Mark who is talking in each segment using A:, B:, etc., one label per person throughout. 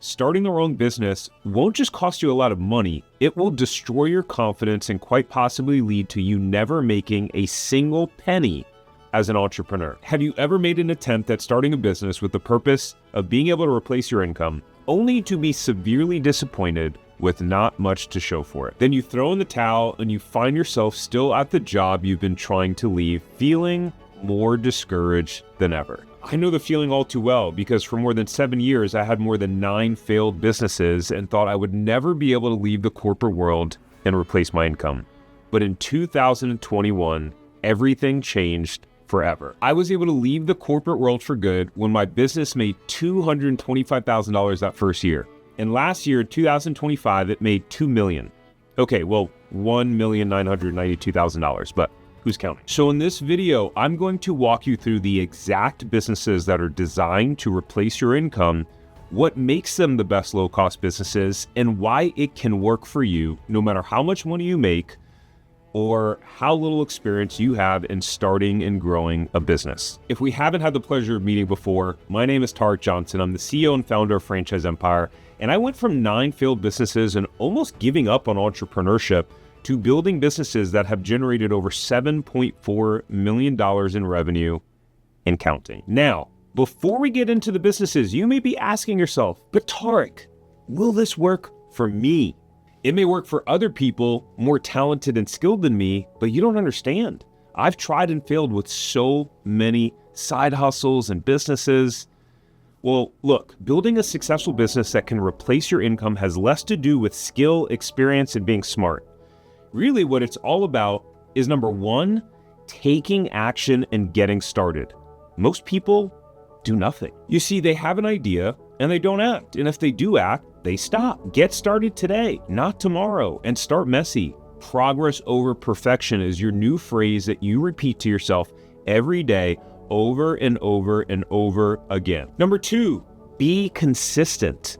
A: Starting their own business won't just cost you a lot of money, it will destroy your confidence and quite possibly lead to you never making a single penny as an entrepreneur. Have you ever made an attempt at starting a business with the purpose of being able to replace your income, only to be severely disappointed with not much to show for it? Then you throw in the towel and you find yourself still at the job you've been trying to leave, feeling more discouraged than ever. I know the feeling all too well because for more than 7 years, I had more than 9 failed businesses and thought I would never be able to leave the corporate world and replace my income. But in 2021, everything changed forever. I was able to leave the corporate world for good when my business made $225,000 that first year. And last year, 2025, it made $2 million. Okay, well, $1,992,000, but who's counting? So in this video, I'm going to walk you through the exact businesses that are designed to replace your income, what makes them the best low-cost businesses, and why it can work for you no matter how much money you make or how little experience you have in starting and growing a business. If we haven't had the pleasure of meeting before, my name is Tarek Johnson. I'm the CEO and founder of Franchise Empire, and I went from 9 failed businesses and almost giving up on entrepreneurship to building businesses that have generated over $7.4 million in revenue and counting. Now, before we get into the businesses, you may be asking yourself, but Tarek, will this work for me? It may work for other people more talented and skilled than me, but you don't understand. I've tried and failed with so many side hustles and businesses. Well, look, building a successful business that can replace your income has less to do with skill, experience, and being smart. Really, what it's all about is number 1, taking action and getting started. Most people do nothing. You see, they have an idea and they don't act. And if they do act, they stop. Get started today, not tomorrow, and start messy. Progress over perfection is your new phrase that you repeat to yourself every day, over and over and over again. Number 2, be consistent.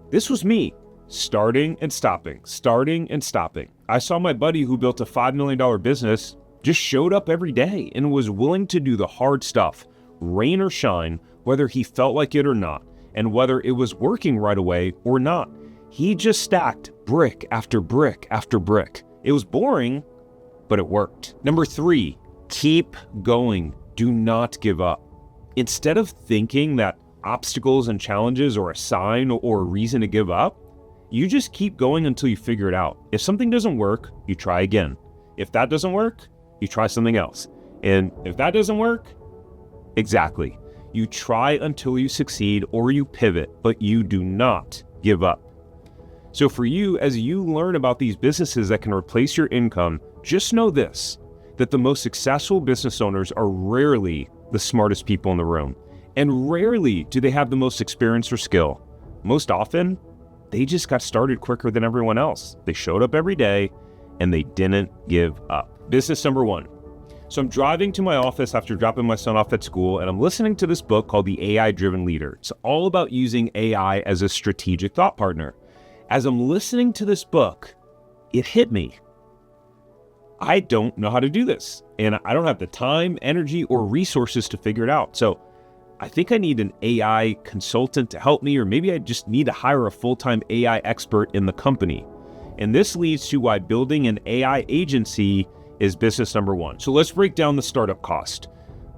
A: This was me. Starting and stopping, starting and stopping. I saw my buddy who built a $5 million business just showed up every day and was willing to do the hard stuff, rain or shine, whether he felt like it or not, and whether it was working right away or not. He just stacked brick after brick after brick. It was boring, but it worked. Number 3, keep going. Do not give up. Instead of thinking that obstacles and challenges are a sign or a reason to give up, you just keep going until you figure it out. If something doesn't work, you try again. If that doesn't work, you try something else. And if that doesn't work, exactly. You try until you succeed or you pivot, but you do not give up. So for you, as you learn about these businesses that can replace your income, just know this, that the most successful business owners are rarely the smartest people in the room. And rarely do they have the most experience or skill. Most often, they just got started quicker than everyone else. They showed up every day and they didn't give up. Business number 1. So I'm driving to my office after dropping my son off at school, and I'm listening to this book called The AI-Driven Leader. It's all about using AI as a strategic thought partner. As I'm listening to this book, it hit me. I don't know how to do this, and I don't have the time, energy, or resources to figure it out. So I think I need an AI consultant to help me, or maybe I just need to hire a full-time AI expert in the company. And this leads to why building an AI agency is business number 1. So let's break down the startup cost.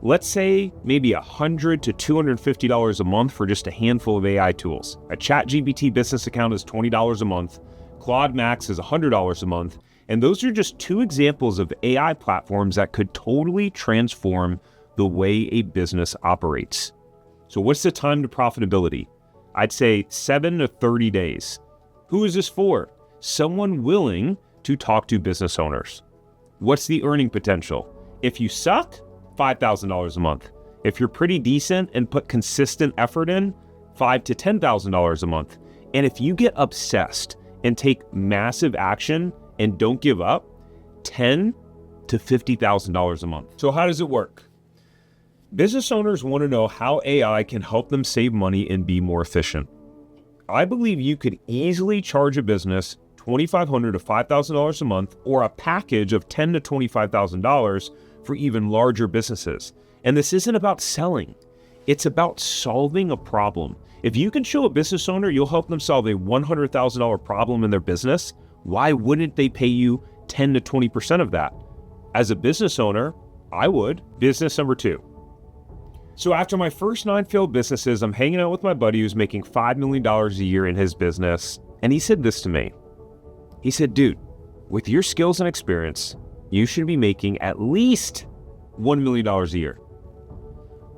A: Let's say maybe $100 to $250 a month for just a handful of AI tools. A ChatGPT business account is $20 a month. Claude Max is $100 a month. And those are just 2 examples of AI platforms that could totally transform the way a business operates. So what's the time to profitability? I'd say 7 to 30 days. Who is this for? Someone willing to talk to business owners. What's the earning potential? If you suck, $5,000 a month. If you're pretty decent and put consistent effort in, $5,000 to $10,000 a month. And if you get obsessed and take massive action and don't give up, $10,000 to $50,000 a month. So how does it work? Business owners want to know how AI can help them save money and be more efficient. I believe you could easily charge a business $2,500 to $5,000 a month, or a package of $10,000 to $25,000 for even larger businesses. And this isn't about selling. It's about solving a problem. If you can show a business owner you'll help them solve a $100,000 problem in their business, why wouldn't they pay you 10 to 20% of that? As a business owner, I would. Business number 2. So after my first 9 failed businesses, I'm hanging out with my buddy who's making $5 million a year in his business. And he said this to me. He said, dude, with your skills and experience, you should be making at least $1 million a year.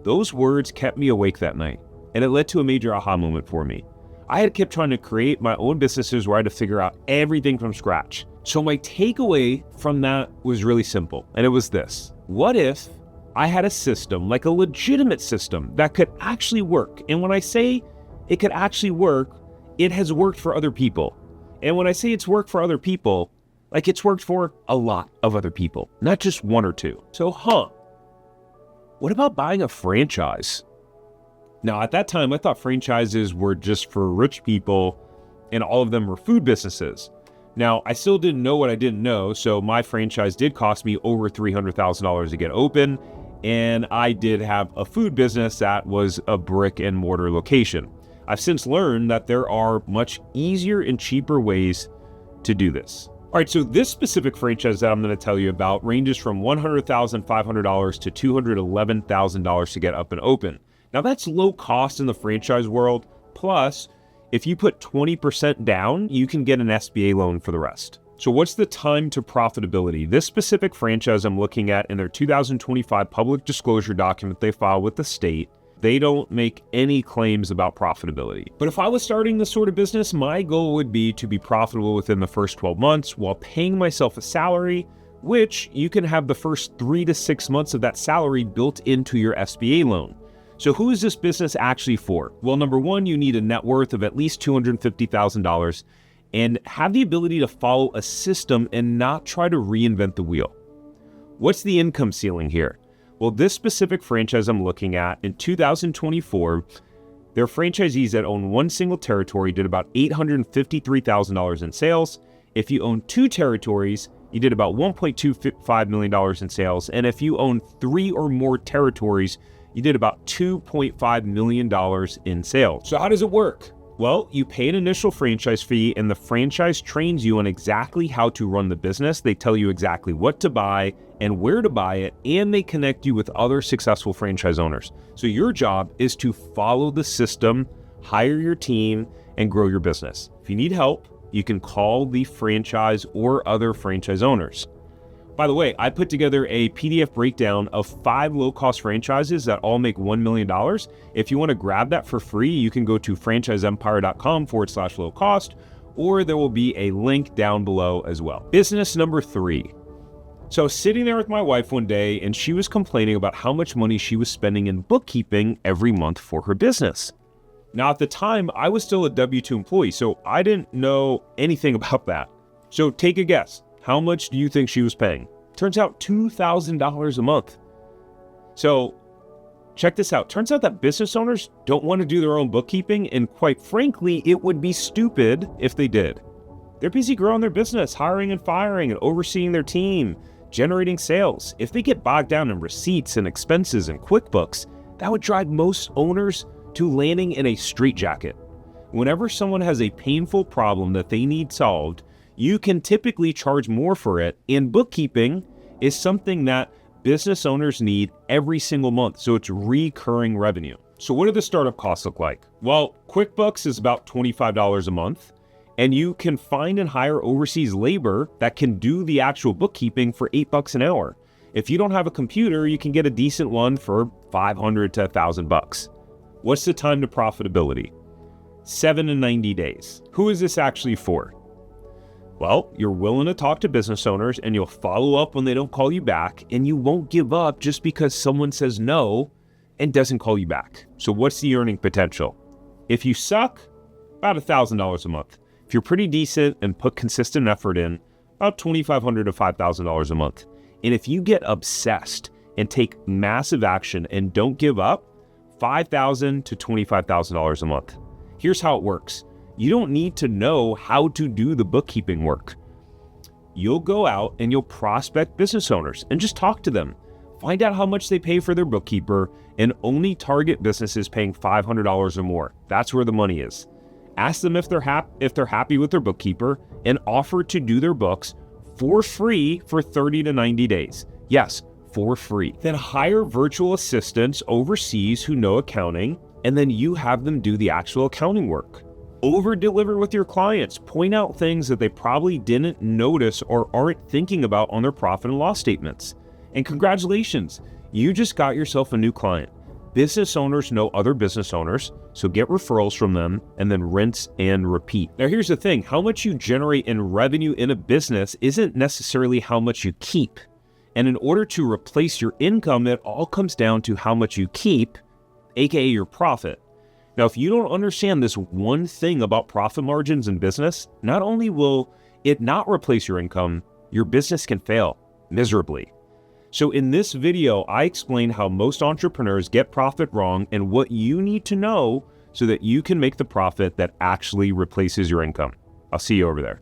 A: Those words kept me awake that night, and it led to a major aha moment for me. I had kept trying to create my own businesses where I had to figure out everything from scratch. So my takeaway from that was really simple, and it was this. What if I had a system, like a legitimate system, that could actually work? And when I say it could actually work, it has worked for other people. And when I say it's worked for other people, like it's worked for a lot of other people, not just 1 or 2. So, what about buying a franchise? Now, at that time, I thought franchises were just for rich people and all of them were food businesses. Now, I still didn't know what I didn't know, so my franchise did cost me over $300,000 to get open, and I did have a food business that was a brick and mortar location. I've since learned that there are much easier and cheaper ways to do this. All right, so this specific franchise that I'm going to tell you about ranges from $100,500 to $211,000 to get up and open. Now that's low cost in the franchise world. Plus, if you put 20% down, you can get an SBA loan for the rest. So what's the time to profitability? This specific franchise I'm looking at in their 2025 public disclosure document they file with the state, they don't make any claims about profitability. But if I was starting this sort of business, my goal would be to be profitable within the first 12 months while paying myself a salary, which you can have the first 3 to 6 months of that salary built into your SBA loan. So who is this business actually for? Well, number 1, you need a net worth of at least $250,000 and have the ability to follow a system and not try to reinvent the wheel. What's the income ceiling here? Well, this specific franchise I'm looking at in 2024, their franchisees that own 1 single territory did about $853,000 in sales. If you own 2 territories, you did about $1.25 million in sales. And if you own 3 or more territories, you did about $2.5 million in sales. So how does it work? Well, you pay an initial franchise fee and the franchise trains you on exactly how to run the business. They tell you exactly what to buy and where to buy it, and they connect you with other successful franchise owners. So your job is to follow the system, hire your team, and grow your business. If you need help, you can call the franchise or other franchise owners. By the way, I put together a PDF breakdown of 5 low-cost franchises that all make $1 million. If you want to grab that for free, you can go to franchiseempire.com/low-cost, or there will be a link down below as well. Business number 3. So I was sitting there with my wife one day, and she was complaining about how much money she was spending in bookkeeping every month for her business. Now, at the time, I was still a W-2 employee, so I didn't know anything about that. So take a guess. How much do you think she was paying? Turns out $2,000 a month. So check this out. Turns out that business owners don't want to do their own bookkeeping, and quite frankly, it would be stupid if they did. They're busy growing their business, hiring and firing and overseeing their team, generating sales. If they get bogged down in receipts and expenses and QuickBooks, that would drive most owners to landing in a straitjacket. Whenever someone has a painful problem that they need solved, you can typically charge more for it, and bookkeeping is something that business owners need every single month, so it's recurring revenue. So what do the startup costs look like? Well, QuickBooks is about $25 a month, and you can find and hire overseas labor that can do the actual bookkeeping for $8 an hour. If you don't have a computer, you can get a decent one for $500 to $1,000. What's the time to profitability? 7 to 90 days. Who is this actually for? Well, you're willing to talk to business owners and you'll follow up when they don't call you back, and you won't give up just because someone says no and doesn't call you back. So what's the earning potential? If you suck, about $1,000 a month. If you're pretty decent and put consistent effort in, about $2,500 to $5,000 a month. And if you get obsessed and take massive action and don't give up, $5,000 to $25,000 a month. Here's how it works. You don't need to know how to do the bookkeeping work. You'll go out and you'll prospect business owners and just talk to them. Find out how much they pay for their bookkeeper and only target businesses paying $500 or more. That's where the money is. Ask them if they're happy with their bookkeeper and offer to do their books for free for 30 to 90 days. Yes, for free. Then hire virtual assistants overseas who know accounting, and then you have them do the actual accounting work. Over-deliver with your clients. Point out things that they probably didn't notice or aren't thinking about on their profit and loss statements. And congratulations, you just got yourself a new client. Business owners know other business owners, so get referrals from them and then rinse and repeat. Now here's the thing, how much you generate in revenue in a business isn't necessarily how much you keep. And in order to replace your income, it all comes down to how much you keep, aka your profit. Now, if you don't understand this one thing about profit margins in business, not only will it not replace your income, your business can fail miserably. So in this video, I explain how most entrepreneurs get profit wrong and what you need to know so that you can make the profit that actually replaces your income. I'll see you over there.